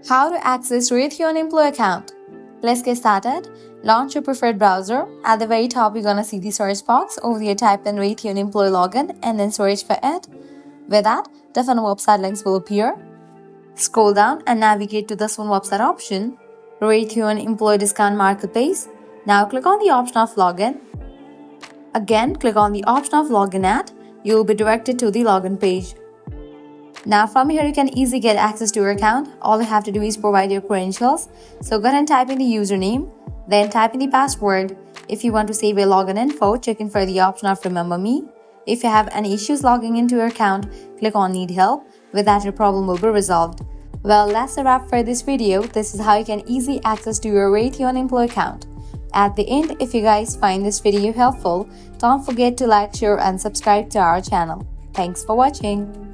How to access Raytheon Employee account. Let's get started. Launch your preferred browser. At the very top, you're gonna see the search box. Over here, type in Raytheon Employee Login and then search for it. With that, different website links will appear. Scroll down and navigate to this one website option, Raytheon Employee Discount Marketplace. Now click on the option of login. Again, click on the option of login at. You will be directed to the login page. Now from here, you can easily get access to your account. All you have to do is provide your credentials. So go ahead and type in the username, then type in the password. If you want to save your login info, check in for the option of remember me. If you have any issues logging into your account, click on need help. With that, your problem will be resolved. Well, that's a wrap for this video. This is how you can easily access to your Raytheon employee account. At the end, if you guys find this video helpful, don't forget to like, share and subscribe to our channel. Thanks for watching.